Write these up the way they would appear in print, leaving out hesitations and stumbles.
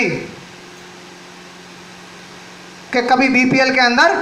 गई कि कभी बीपीएल के अंदर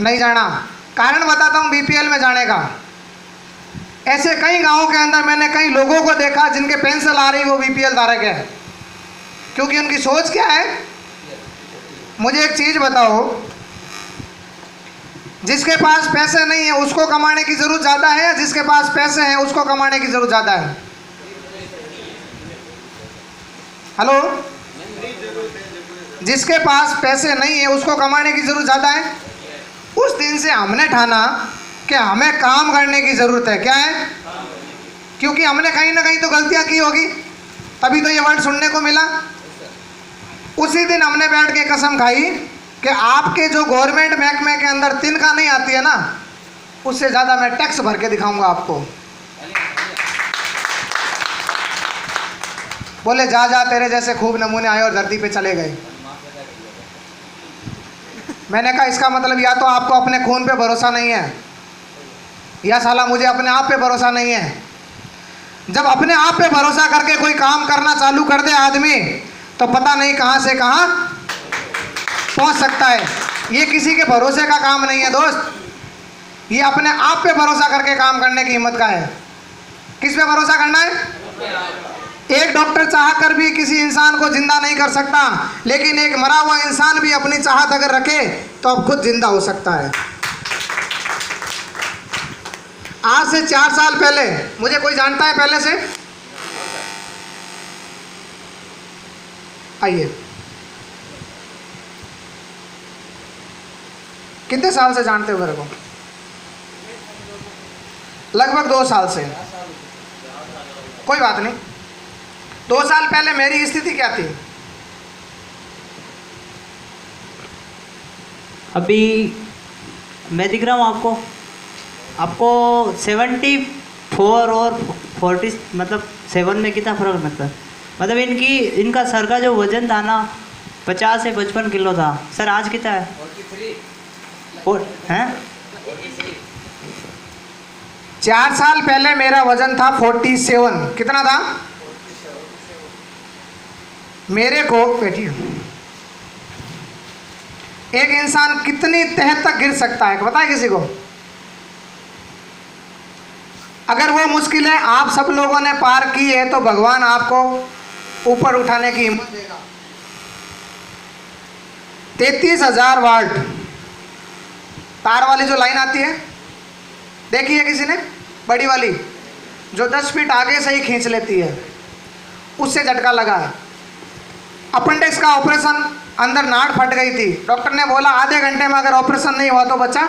नहीं जाना। कारण बताता हूँ बीपीएल में जाने का। ऐसे कई गांवों के अंदर मैंने कई लोगों को देखा जिनके पेंशन आ रही वो बीपीएल धारक है। क्योंकि उनकी सोच क्या है? मुझे एक चीज़ बताओ, जिसके पास पैसे नहीं है उसको कमाने की ज़रूरत ज़्यादा है या जिसके पास पैसे हैं उसको कमाने की ज़रूरत ज़्यादा है? हेलो, जिसके पास पैसे नहीं है उसको कमाने की ज़रूरत ज़्यादा है। उस दिन से हमने ठाना कि हमें काम करने की ज़रूरत है। क्या है? क्योंकि हमने कहीं ना कहीं तो गलतियां की होगी, तभी तो ये वर्ड सुनने को मिला। उसी दिन हमने बैठ के कसम खाई कि आपके जो गवर्नमेंट महकमे के अंदर तिनका नहीं आती है ना, उससे ज़्यादा मैं टैक्स भर के दिखाऊंगा आपको। बोले जा जा तेरे जैसे खूब नमूने आए और धरती पे चले गए। मैंने कहा इसका मतलब या तो आपको अपने खून पे भरोसा नहीं है या साला मुझे अपने आप पे भरोसा नहीं है। जब अपने आप पे भरोसा करके कोई काम करना चालू कर दे आदमी तो पता नहीं कहाँ से कहाँ पहुँच सकता है। ये किसी के भरोसे का काम नहीं है दोस्त, ये अपने आप पे भरोसा करके काम करने की हिम्मत का है। किस पे भरोसा करना है? एक डॉक्टर चाह कर भी किसी इंसान को जिंदा नहीं कर सकता, लेकिन एक मरा हुआ इंसान भी अपनी चाहत अगर रखे तो अब खुद जिंदा हो सकता है। आज से 4 साल पहले, मुझे कोई जानता है पहले से? आइए, कितने साल से जानते हो मेरे को? लगभग 2 साल से। कोई बात नहीं। 2 साल पहले मेरी स्थिति क्या थी? अभी मैं दिख रहा हूँ आपको 74 और 40 मतलब 7 में कितना फर्क मतलब इनका सर का जो वजन था ना 50 से 55 किलो था। सर आज कितना है? 43 हैं? 4 साल पहले मेरा वजन था 47। कितना था? मेरे को बैठिए, एक इंसान कितनी तह तक गिर सकता है पता है किसी को? अगर वो मुश्किलें आप सब लोगों ने पार की है तो भगवान आपको ऊपर उठाने की हिम्मत देगा। 33,000 वाट तार वाली जो लाइन आती है, देखी है किसी ने? बड़ी वाली जो 10 फीट आगे से ही खींच लेती है, उससे झटका लगा। अपेंडिक्स का ऑपरेशन, अंदर नाड़ फट गई थी। डॉक्टर ने बोला आधे घंटे में अगर ऑपरेशन नहीं हुआ तो बच्चा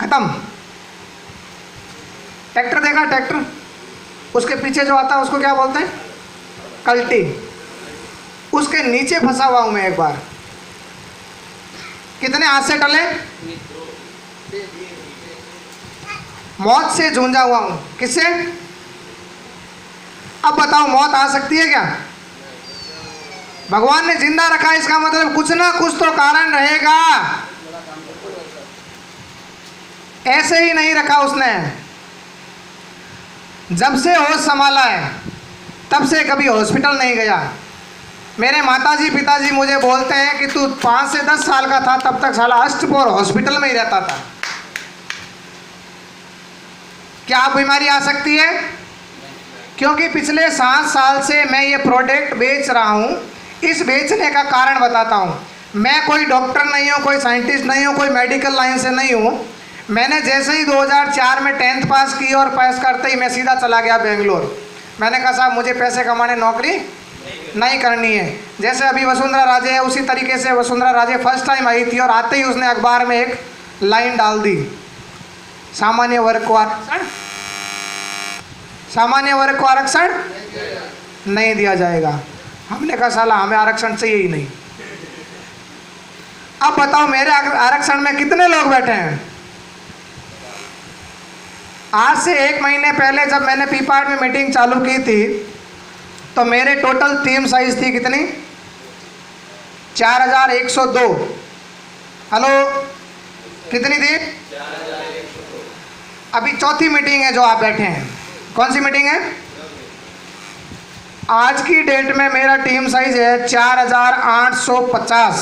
खत्म। ट्रैक्टर देखा? ट्रैक्टर, उसके पीछे जो आता है उसको क्या बोलते हैं? कल्टी। उसके नीचे फंसा हुआ हूं मैं एक बार। कितने हाथ से टले? मौत से जूझा हुआ हूं। किससे? अब बताओ मौत आ सकती है क्या? भगवान ने जिंदा रखा, इसका मतलब कुछ ना कुछ तो कारण रहेगा। ऐसे ही नहीं रखा उसने। जब से होश संभाला है तब से कभी हॉस्पिटल नहीं गया। मेरे माताजी पिताजी मुझे बोलते हैं कि तू 5 से 10 साल का था तब तक साला अष्टप्रहर हॉस्पिटल में ही रहता था। क्या आप बीमारी आ सकती है? क्योंकि पिछले 7 साल से मैं ये प्रोडक्ट बेच रहा हूँ। इस बेचने का कारण बताता हूँ। मैं कोई डॉक्टर नहीं हूँ, कोई साइंटिस्ट नहीं हूँ, कोई मेडिकल लाइन से नहीं हूँ। मैंने जैसे ही 2004 में 10th पास की और पास करते ही मैं सीधा चला गया बेंगलोर। मैंने कहा साहब मुझे पैसे कमाने नौकरी नहीं करनी है। जैसे अभी वसुंधरा राजे है उसी तरीके से Vasundhara Raje first time I थी और आते ही उसने अखबार में एक लाइन डाल दी, सामान्य वर्ग को आरक्षण, सामान्य वर्ग को आरक्षण नहीं दिया जाएगा। हमने कहा साला हमें आरक्षण चाहिए ही नहीं। अब बताओ मेरे आरक्षण में कितने लोग बैठे हैं? आज से 1 महीने पहले जब मैंने पीपार्ट में मीटिंग चालू की थी तो मेरे टोटल टीम साइज थी कितनी? 4102। हेलो, कितनी थी? अभी चौथी मीटिंग है जो आप बैठे हैं। कौन सी मीटिंग है? आज की डेट में मेरा टीम साइज है 4850।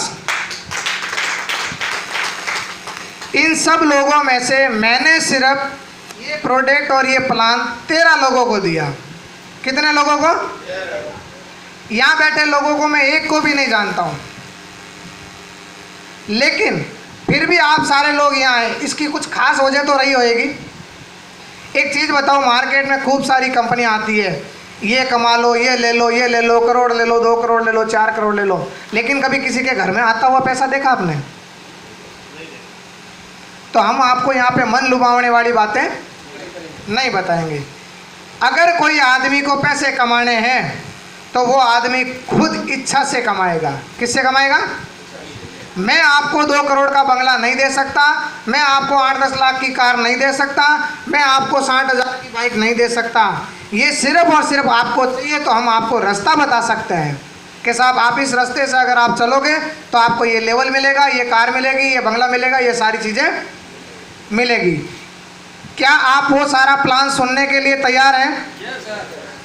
इन सब लोगों में से मैंने सिर्फ ये प्रोडक्ट और ये प्लान 13 लोगों को दिया। कितने लोगों को? यहाँ बैठे लोगों को मैं एक को भी नहीं जानता हूँ, लेकिन फिर भी आप सारे लोग यहाँ आए, इसकी कुछ खास वजह तो रही होएगी। एक चीज़ बताओ, मार्केट में खूब सारी कंपनियाँ आती है, ये कमा लो, ये ले लो, ये ले लो, करोड़ ले लो, 2 करोड़ ले लो, 4 करोड़ ले लो, लेकिन कभी किसी के घर में आता हुआ पैसा देखा आपने? तो हम आपको यहाँ पे मन लुभावने वाली बातें नहीं बताएंगे। अगर कोई आदमी को पैसे कमाने हैं तो वो आदमी खुद इच्छा से कमाएगा। किससे कमाएगा? मैं आपको 2 करोड़ का बंगला नहीं दे सकता, मैं आपको 8-10 लाख की कार नहीं दे सकता, मैं आपको 60,000 की बाइक नहीं दे सकता। ये सिर्फ और सिर्फ आपको चाहिए तो हम आपको रास्ता बता सकते हैं कि साहब आप इस रास्ते से अगर आप चलोगे तो आपको ये लेवल मिलेगा, ये कार मिलेगी, ये बंगला मिलेगा, ये सारी चीज़ें मिलेगी। क्या आप वो सारा प्लान सुनने के लिए तैयार हैं?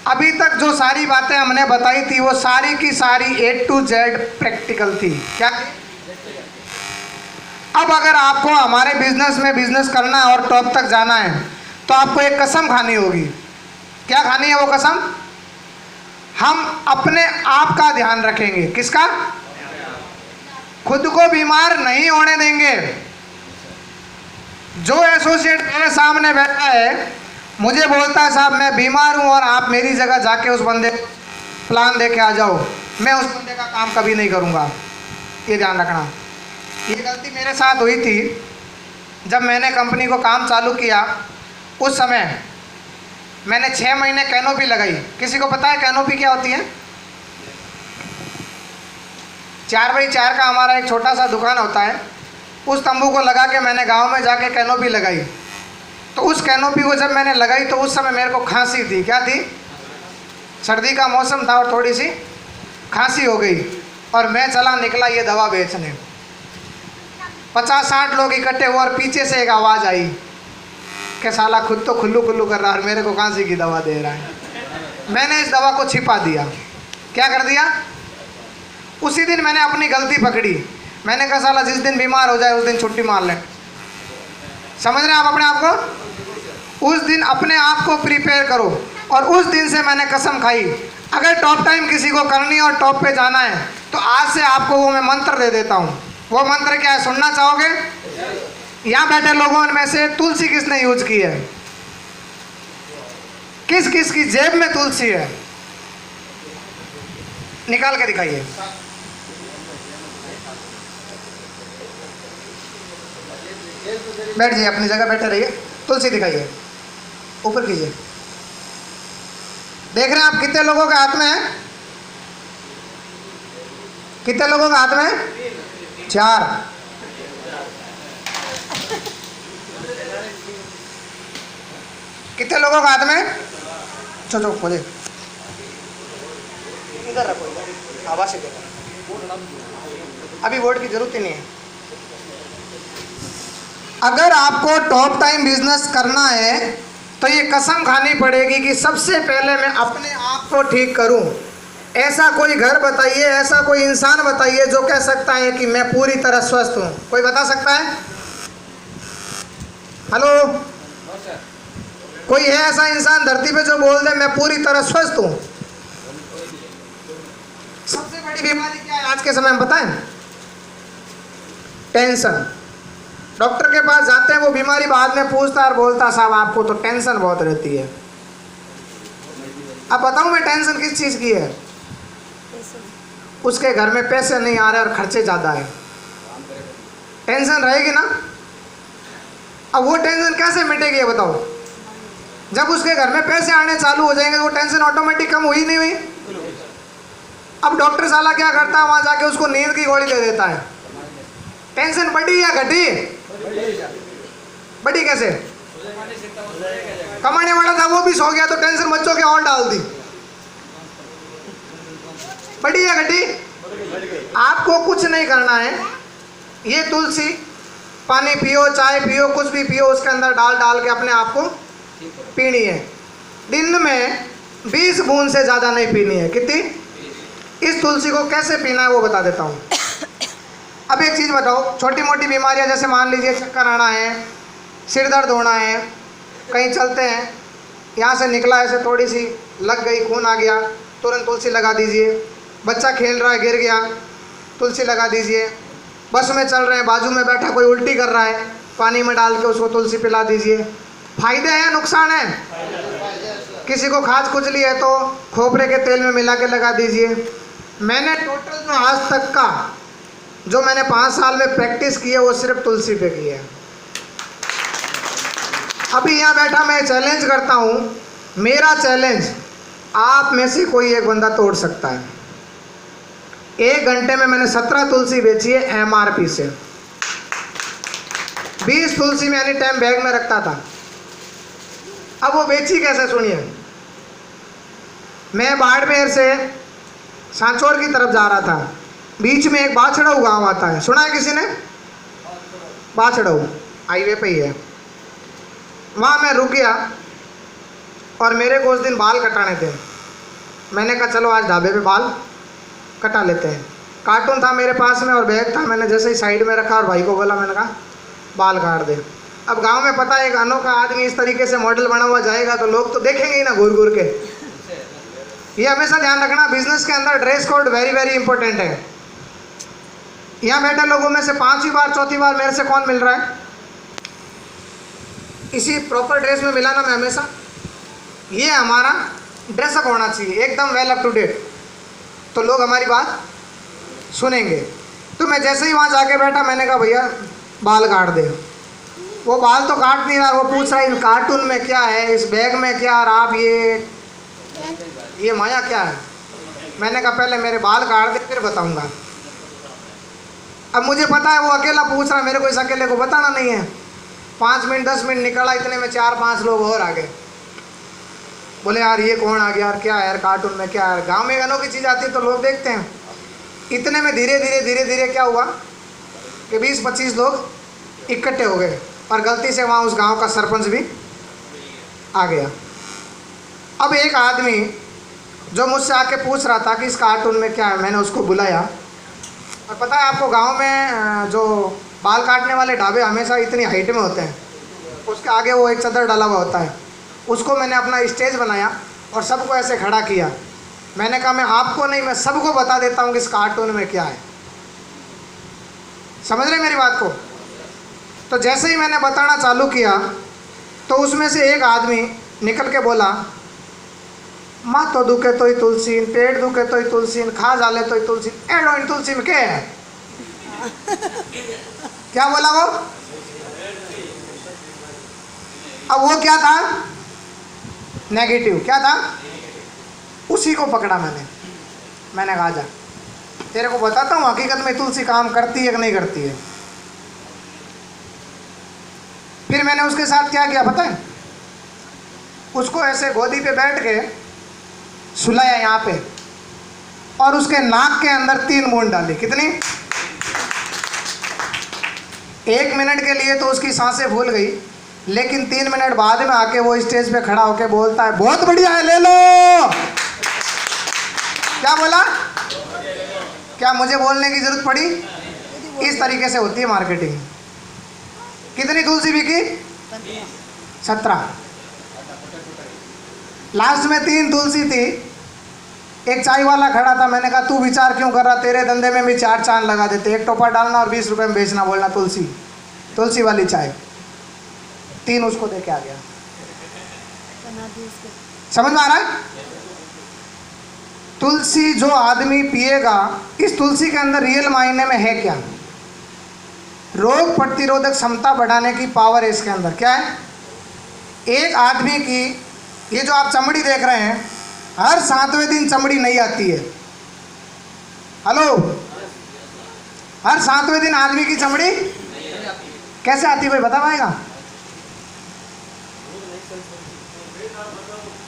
अभी तक जो सारी बातें हमने बताई थी वो सारी की सारी A to Z प्रैक्टिकल थी। क्या? अब अगर आपको हमारे बिजनेस में बिजनेस करना है और टॉप तक जाना है तो आपको एक कसम खानी होगी। क्या खानी है वो कसम? हम अपने आप का ध्यान रखेंगे। किसका? खुद को बीमार नहीं होने देंगे। जो एसोसिएट मेरे सामने बैठा है मुझे बोलता है साहब मैं बीमार हूँ और आप मेरी जगह जाके उस बंदे प्लान दे के आ जाओ, मैं उस बंदे का काम कभी नहीं करूँगा। ये ध्यान रखना। ये गलती मेरे साथ हुई थी जब मैंने कंपनी को काम चालू किया। उस समय मैंने 6 महीने कैनोपी लगाई। किसी को पता है कैनोपी क्या होती है? 4x4 का हमारा एक छोटा सा दुकान होता है, उस तंबू को लगा के मैंने गांव में जाके कैनोपी लगाई। तो उस कैनोपी को जब मैंने लगाई तो उस समय मेरे को खांसी थी। क्या थी? सर्दी का मौसम था और थोड़ी सी खांसी हो गई और मैं चला निकला ये दवा बेचने। 50-60 लोग इकट्ठे हुए और पीछे से एक आवाज़ आई कि साला खुद तो खुल्लू खुल्लू कर रहा है और मेरे को खांसी की दवा दे रहा है। मैंने इस दवा को छिपा दिया। क्या कर दिया? उसी दिन मैंने अपनी गलती पकड़ी। मैंने कहा साला जिस दिन बीमार हो जाए उस दिन छुट्टी मार ले। समझ रहे हैं आप अपने आप को? उस दिन अपने आप को प्रिपेयर करो। और उस दिन से मैंने कसम खाई अगर टॉप टाइम किसी को करनी है और टॉप पे जाना है तो आज से आपको वो मैं मंत्र दे देता हूँ। वो मंत्र क्या है, सुनना चाहोगे? यहाँ बैठे लोगों में से तुलसी किसने यूज की है? किस किस की जेब में तुलसी है? निकाल के दिखाइए। बैठ जाइए, अपनी जगह बैठे रहिए। तुलसी दिखाइए, ऊपर कीजिए। देख रहे हैं आप कितने लोगों के हाथ में है? कितने लोगों के हाथ में है? 4। कितने लोगों के हाथ में? चलो खोले, इधर रखो, इधर आवाज से देखो। अभी बोर्ड की जरूरत ही नहीं है। अगर आपको टॉप टाइम बिजनेस करना है तो ये कसम खानी पड़ेगी कि सबसे पहले मैं अपने आप को ठीक करूं। ऐसा कोई घर बताइए, ऐसा कोई इंसान बताइए जो कह सकता है कि मैं पूरी तरह स्वस्थ हूं? कोई बता सकता है? हेलो, कोई है ऐसा इंसान धरती पे जो बोल दे मैं पूरी तरह स्वस्थ हूं? सबसे बड़ी बीमारी क्या है आज के समय में बताएं? टेंशन। डॉक्टर के पास जाते हैं, वो बीमारी बाद में पूछता और बोलता साहब आपको तो टेंशन बहुत रहती है। अब बताऊं मैं टेंशन किस चीज़ की है? उसके घर में पैसे नहीं आ रहे और खर्चे ज़्यादा है। टेंशन रहेगी ना। अब वो टेंशन कैसे मिटेगी ये बताओ? जब उसके घर में पैसे आने चालू हो जाएंगे तो वो टेंशन ऑटोमेटिक कम हुई नहीं हुई? अब डॉक्टर साला क्या करता है, वहाँ जाके उसको नींद की गोली दे देता है। टेंशन बढ़ी या घटी? बढ़ी। कैसे? कमाने वाला था वो भी सो गया तो टेंशन बच्चों के और डाल दी। बढ़ी या घटी? आपको कुछ नहीं करना है। ये तुलसी पानी पियो, चाय पियो, कुछ भी पियो, उसके अंदर डाल डाल के अपने आप को पीनी है। दिन में 20 बूंद से ज़्यादा नहीं पीनी है। कितनी? इस तुलसी को कैसे पीना है वो बता देता हूँ। अब एक चीज़ बताओ, छोटी मोटी बीमारियाँ जैसे मान लीजिए चक्कर आना है, सिर दर्द होना है, कहीं चलते हैं, यहाँ से निकला ऐसे थोड़ी सी लग गई, खून आ गया, तुरंत तुलसी लगा दीजिए। बच्चा खेल रहा है, गिर गया, तुलसी लगा दीजिए। बस में चल रहे हैं, बाजू में बैठा कोई उल्टी कर रहा है, पानी में डाल के उसको तुलसी पिला दीजिए। फायदे हैं, नुकसान है? किसी को खाज खुजली है तो खोपरे के तेल में मिला के लगा दीजिए। मैंने टोटल जो आज तक का जो मैंने 5 साल में प्रैक्टिस की है वो सिर्फ तुलसी पे की है। अभी यहाँ बैठा मैं चैलेंज करता हूँ, मेरा चैलेंज आप में से कोई एक बंदा तोड़ सकता है। 1 घंटे में मैंने 17 तुलसी बेची है MRP से। 20 तुलसी मैं एनी टाइम बैग में रखता था। अब वो बेची कैसे सुनिए। मैं बाड़मेर से सांचौर की तरफ जा रहा था, बीच में एक बाछड़ऊ गांव आता है, सुना है किसी ने? बाछड़ऊ हाईवे पे ही है। वहाँ मैं रुक गया और मेरे को उस दिन बाल कटाने थे। मैंने कहा चलो आज ढाबे पे बाल कटा लेते हैं। कार्टून था मेरे पास में और बैग था, मैंने जैसे ही साइड में रखा और भाई को बोला, मैंने कहा बाल काट दे। अब गांव में पता है एक अनोखा आदमी इस तरीके से मॉडल बना हुआ जाएगा तो लोग तो देखेंगे ही ना घूर घूर के। ये हमेशा ध्यान रखना, बिजनेस के अंदर dress code very very important है। यहाँ बैठे लोगों में से 5वीं बार 4थी बार मेरे से कौन मिल रहा है? इसी प्रॉपर ड्रेस में मिला ना मैं हमेशा। ये हमारा ड्रेसअप होना चाहिए एकदम वेल अप टू डेट, तो लोग हमारी बात सुनेंगे। तो मैं जैसे ही वहाँ जाके बैठा, मैंने कहा भैया बाल काट दे। वो बाल तो काट नहीं रहा, वो पूछ रहा है इन कार्टून में क्या है, इस बैग में क्या, और आप ये माया क्या है। मैंने कहा पहले मेरे बाल काट दे फिर बताऊंगा। अब मुझे पता है वो अकेला पूछ रहा है, मेरे को इस अकेले को बताना नहीं है। 5 मिनट 10 मिनट निकला, इतने में 4-5 लोग और आ गए। बोले यार ये कौन आ गया यार, क्या है यार कार्टून में क्या है। गांव में एक अनोखी चीज़ आती है तो लोग देखते हैं। इतने में धीरे धीरे क्या हुआ कि 20-25 लोग इकट्ठे हो गए और गलती से वहाँ उस गांव का सरपंच भी आ गया। अब एक आदमी जो मुझसे आके पूछ रहा था कि इस कार्टून में क्या है, मैंने उसको बुलाया। और पता है आपको गांव में जो बाल काटने वाले ढाबे हमेशा इतनी हाइट में होते हैं, उसके आगे वो एक चादर डाला हुआ होता है, उसको मैंने अपना स्टेज बनाया और सबको ऐसे खड़ा किया। मैंने कहा मैं आपको नहीं, मैं सबको बता देता हूँ कि इस कार्टून में क्या है। समझ रहे मेरी बात को? तो जैसे ही मैंने बताना चालू किया तो उसमें से एक आदमी निकल के बोला, माँ तो दुखे तो ही तुलसी, पेट दुखे तो ही तुलसी, खा जाले तो ही तुलसी, एडो इन तुलसी में क्या है। क्या बोला वो? अब वो क्या था? नेगेटिव। क्या था? उसी को पकड़ा मैंने कहा जा तेरे को बताता हूँ हकीकत में तुलसी काम करती है कि नहीं करती है। फिर मैंने उसके साथ क्या किया पता है? उसको ऐसे गोदी पे बैठ के सुलाया यहाँ पे और उसके नाक के अंदर 3 बूंद डाली। कितनी? 1 मिनट के लिए तो उसकी सांसें भूल गई, लेकिन 3 मिनट बाद में आके वो स्टेज पे खड़ा होके बोलता है बहुत बढ़िया है, ले लो। क्या बोला? क्या मुझे बोलने की जरूरत पड़ी? इस तरीके से होती है मार्केटिंग। कितनी तुलसी बिकी? 17। लास्ट में 3 तुलसी थी। एक चाय वाला खड़ा था, मैंने कहा तू विचार क्यों कर रहा, तेरे धंधे में भी 4 चांद लगा देते, 1 टोपा डालना और 20 रुपए में बेचना, बोलना तुलसी वाली चाय। 3 उसको दे के आ गया। समझ में आ रहा है? तुलसी जो आदमी पिएगा, इस तुलसी के अंदर रियल मायने में है क्या? रोग प्रतिरोधक क्षमता बढ़ाने की पावर है इसके अंदर। क्या है? एक आदमी की, ये जो आप चमड़ी देख रहे हैं, हर 7वें दिन चमड़ी नहीं आती है। हेलो, हर 7वें दिन आदमी की चमड़ी कैसे आती है, कोई बता पाएगा?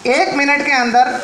1 मिनट के अंदर